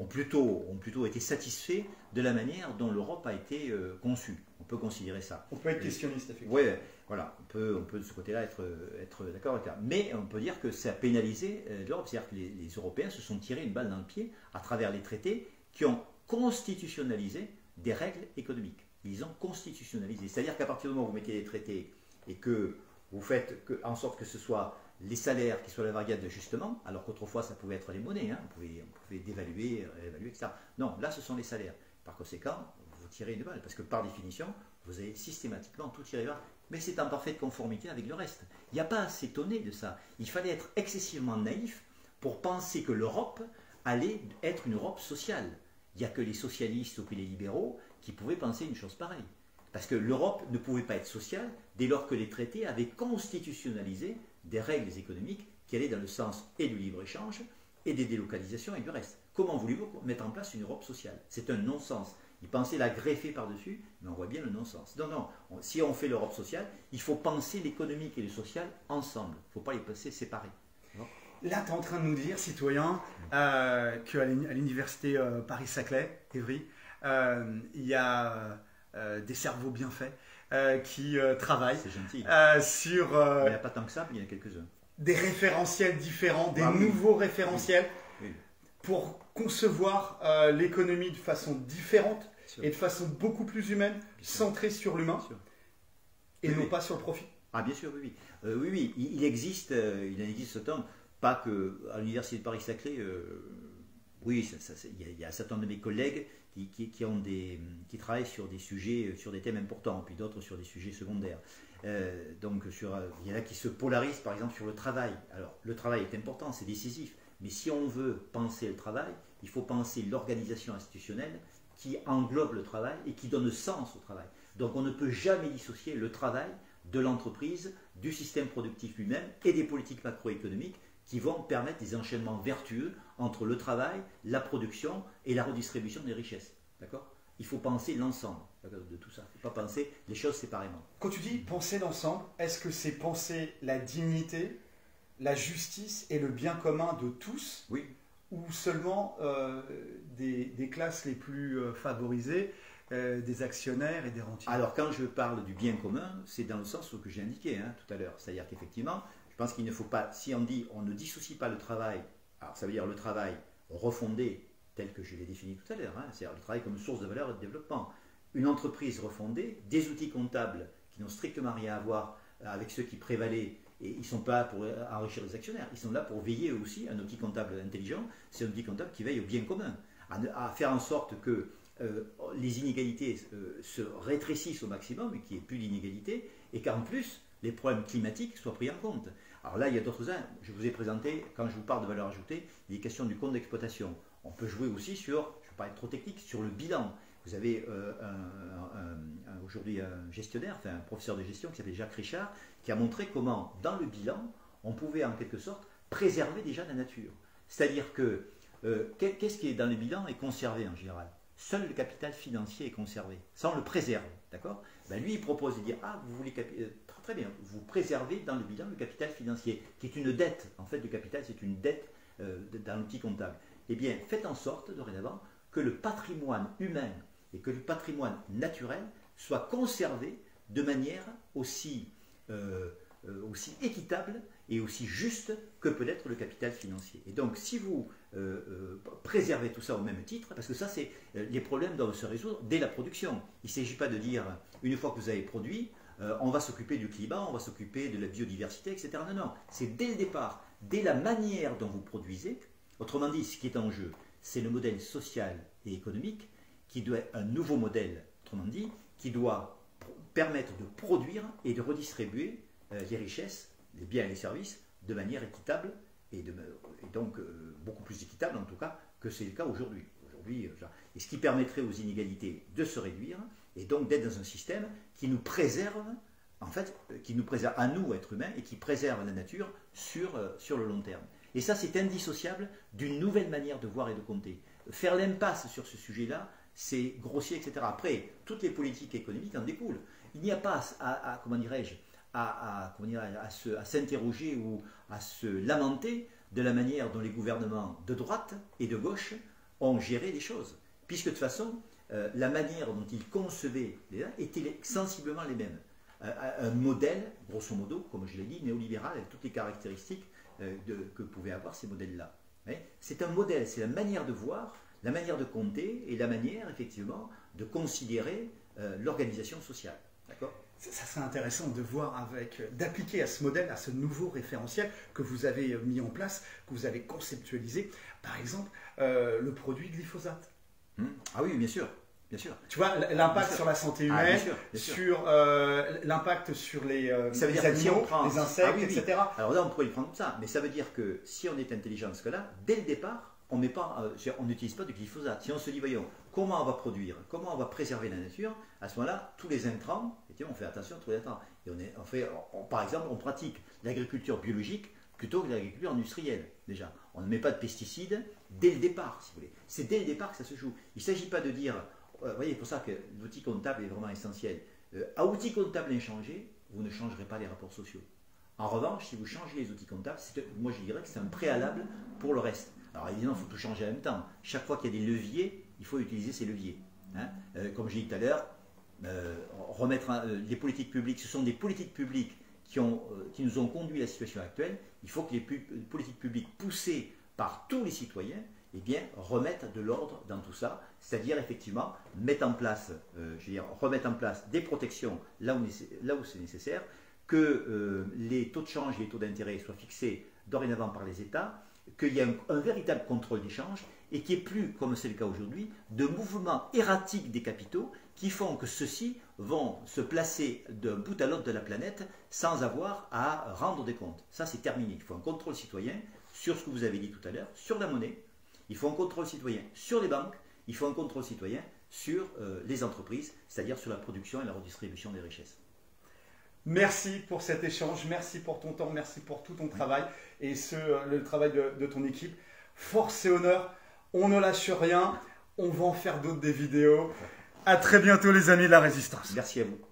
[SPEAKER 3] plutôt été satisfaits de la manière dont l'Europe a été conçue. On peut considérer ça.
[SPEAKER 2] On peut être questionniste, effectivement.
[SPEAKER 3] Oui, voilà, on peut de ce côté-là être d'accord avec ça. Mais on peut dire que ça a pénalisé l'Europe. C'est-à-dire que les Européens se sont tirés une balle dans le pied à travers les traités qui ont constitutionnalisé des règles économiques. Ils ont constitutionnalisé. C'est-à-dire qu'à partir du moment où vous mettez des traités et que vous faites en sorte que ce soit les salaires qui soient la variable d'ajustement, alors qu'autrefois ça pouvait être les monnaies, hein, on pouvait dévaluer, évaluer, etc. Non, là ce sont les salaires. Par conséquent, vous tirez une balle, parce que par définition, vous avez systématiquement tout tiré vers. Mais c'est en parfaite conformité avec le reste. Il n'y a pas à s'étonner de ça. Il fallait être excessivement naïf pour penser que l'Europe allait être une Europe sociale. Il n'y a que les socialistes ou que les libéraux qui pouvaient penser une chose pareille. Parce que l'Europe ne pouvait pas être sociale dès lors que les traités avaient constitutionnalisé des règles économiques qui allaient dans le sens et du libre-échange et des délocalisations et du reste. Comment voulez-vous mettre en place une Europe sociale? C'est un non-sens. Ils pensaient la greffer par-dessus, mais on voit bien le non-sens. Non, si on fait l'Europe sociale, il faut penser l'économique et le social ensemble. Il ne faut pas les penser séparés.
[SPEAKER 2] Là, tu es en train de nous dire, citoyen, qu'à l'université Paris-Saclay, Évry, Il y a des cerveaux bien faits qui travaillent
[SPEAKER 3] C'est gentil.
[SPEAKER 2] sur
[SPEAKER 3] Il n'y en a pas tant que ça, mais il y en a quelques-uns.
[SPEAKER 2] des référentiels différents, des
[SPEAKER 3] Ah oui.
[SPEAKER 2] nouveaux référentiels
[SPEAKER 3] Oui.
[SPEAKER 2] pour concevoir l'économie de façon différente
[SPEAKER 3] Sûr.
[SPEAKER 2] et de façon beaucoup plus humaine,
[SPEAKER 3] sûr.
[SPEAKER 2] centrée sur l'humain
[SPEAKER 3] Bien sûr.
[SPEAKER 2] et
[SPEAKER 3] Oui,
[SPEAKER 2] non
[SPEAKER 3] oui.
[SPEAKER 2] pas sur le profit.
[SPEAKER 3] Ah bien sûr, oui, oui. Oui, oui, il existe, il en existe autant, pas que à l'université de Paris-Saclay, oui, il y a un certain nombre de mes collègues qui travaillent sur des sujets, sur des thèmes importants, puis d'autres sur des sujets secondaires. Donc il y en a qui se polarisent par exemple sur le travail. Alors le travail est important, c'est décisif, mais si on veut penser le travail, il faut penser l'organisation institutionnelle qui englobe le travail et qui donne sens au travail. Donc on ne peut jamais dissocier le travail de l'entreprise, du système productif lui-même et des politiques macroéconomiques qui vont permettre des enchaînements vertueux entre le travail, la production et la redistribution des richesses. D'accord ? Il faut penser l'ensemble de tout ça. Il ne faut pas penser les choses séparément.
[SPEAKER 2] Quand tu dis penser l'ensemble, est-ce que c'est penser la dignité, la justice et le bien commun de tous,
[SPEAKER 3] Oui.
[SPEAKER 2] ou seulement des classes les plus favorisées, des actionnaires et des rentiers?
[SPEAKER 3] Alors quand je parle du bien commun, c'est dans le sens que j'ai indiqué tout à l'heure. C'est-à-dire qu'effectivement, je pense qu'il ne faut pas, si on dit on ne dissocie pas le travail, alors ça veut dire le travail refondé tel que je l'ai défini tout à l'heure, c'est-à-dire le travail comme source de valeur et de développement. Une entreprise refondée, des outils comptables qui n'ont strictement rien à voir avec ceux qui prévalaient, et ils ne sont pas là pour enrichir les actionnaires, ils sont là pour veiller aussi à un outil comptable intelligent, c'est un outil comptable qui veille au bien commun, à faire en sorte que les inégalités se rétrécissent au maximum et qu'il n'y ait plus d'inégalités, et qu'en plus, les problèmes climatiques soient pris en compte. Alors là, il y a d'autres uns. Je vous ai présenté, quand je vous parle de valeur ajoutée, il est question du compte d'exploitation. On peut jouer aussi sur, je ne vais pas être trop technique, sur le bilan. Vous avez aujourd'hui un gestionnaire, enfin un professeur de gestion qui s'appelle Jacques Richard, qui a montré comment, dans le bilan, on pouvait en quelque sorte préserver déjà la nature. C'est-à-dire que, qu'est-ce qui est dans le bilan est conservé en général. Seul le capital financier est conservé. Ça, on le préserve. D'accord ? Lui, il propose de dire, vous voulez très bien, vous préservez dans le bilan le capital financier, qui est une dette. En fait, le capital, c'est une dette dans l'outil comptable. Eh bien, faites en sorte, dorénavant, que le patrimoine humain et que le patrimoine naturel soient conservés de manière aussi équitable et aussi juste que peut l'être le capital financier. Et donc, si vous préservez tout ça au même titre, parce que ça, c'est les problèmes doivent se résoudre dès la production. Il ne s'agit pas de dire, une fois que vous avez produit, on va s'occuper du climat, on va s'occuper de la biodiversité, etc. Non, non, c'est dès le départ, dès la manière dont vous produisez. Autrement dit, ce qui est en jeu, c'est le modèle social et économique qui doit être un nouveau modèle, autrement dit, qui doit permettre de produire et de redistribuer les richesses, les biens et les services de manière équitable et donc beaucoup plus équitable en tout cas que c'est le cas aujourd'hui. Et ce qui permettrait aux inégalités de se réduire et donc d'être dans un système qui nous préserve, en fait, qui nous préserve à nous, êtres humains, et qui préserve la nature sur le long terme. Et ça, c'est indissociable d'une nouvelle manière de voir et de compter. Faire l'impasse sur ce sujet-là, c'est grossier, etc. Après, toutes les politiques économiques en découlent. Il n'y a pas comment dirais-je, à s'interroger ou à se lamenter de la manière dont les gouvernements de droite et de gauche ont géré les choses. Puisque de toute façon, la manière dont ils concevaient les uns était sensiblement les mêmes. Un modèle, grosso modo, comme je l'ai dit, néolibéral, avec toutes les caractéristiques que pouvaient avoir ces modèles-là. C'est un modèle, c'est la manière de voir, la manière de compter et la manière, effectivement, de considérer l'organisation sociale. D'accord ?
[SPEAKER 2] Ça serait intéressant de voir d'appliquer à ce modèle, à ce nouveau référentiel que vous avez mis en place, que vous avez conceptualisé, par exemple, le produit glyphosate.
[SPEAKER 3] Ah oui, bien sûr. Bien sûr.
[SPEAKER 2] Tu vois, l'impact sur la santé humaine,
[SPEAKER 3] bien sûr.
[SPEAKER 2] sur l'impact sur les
[SPEAKER 3] animaux,
[SPEAKER 2] les insectes, etc.
[SPEAKER 3] Alors là, on pourrait le prendre comme ça, mais ça veut dire que si on est intelligent dans ce cas-là, dès le départ, on n'utilise pas du glyphosate. Si on se dit, voyons, comment on va produire, comment on va préserver la nature, à ce moment-là, tous les intrants, on fait attention à tous les intrants. Et par exemple, on pratique l'agriculture biologique plutôt que l'agriculture industrielle, déjà. On ne met pas de pesticides dès le départ, si vous voulez. C'est dès le départ que ça se joue. Il ne s'agit pas de dire, vous voyez, c'est pour ça que l'outil comptable est vraiment essentiel. À outil comptable inchangé, vous ne changerez pas les rapports sociaux. En revanche, si vous changez les outils comptables, moi je dirais que c'est un préalable pour le reste. Alors évidemment, il faut tout changer en même temps. Chaque fois qu'il y a des leviers, il faut utiliser ces leviers. Hein. Comme j'ai dit tout à l'heure, remettre les politiques publiques, ce sont des politiques publiques qui nous ont conduit à la situation actuelle. Il faut que les politiques publiques poussées par tous les citoyens eh bien, remettent de l'ordre dans tout ça, c'est-à-dire effectivement remettre en place des protections là où c'est nécessaire, que les taux de change et les taux d'intérêt soient fixés dorénavant par les États, qu'il y ait un véritable contrôle d'échange et qu'il n'y ait plus, comme c'est le cas aujourd'hui, de mouvements erratiques des capitaux qui font que ceux-ci vont se placer d'un bout à l'autre de la planète sans avoir à rendre des comptes. Ça, c'est terminé. Il faut un contrôle citoyen sur ce que vous avez dit tout à l'heure, sur la monnaie. Il faut un contrôle citoyen sur les banques. Il faut un contrôle citoyen sur les entreprises, c'est-à-dire sur la production et la redistribution des richesses.
[SPEAKER 2] Merci pour cet échange, merci pour ton temps, merci pour tout ton travail et le travail de ton équipe. Force et honneur, on ne lâche rien, on va en faire d'autres des vidéos. À très bientôt les amis de la Résistance.
[SPEAKER 3] Merci à vous.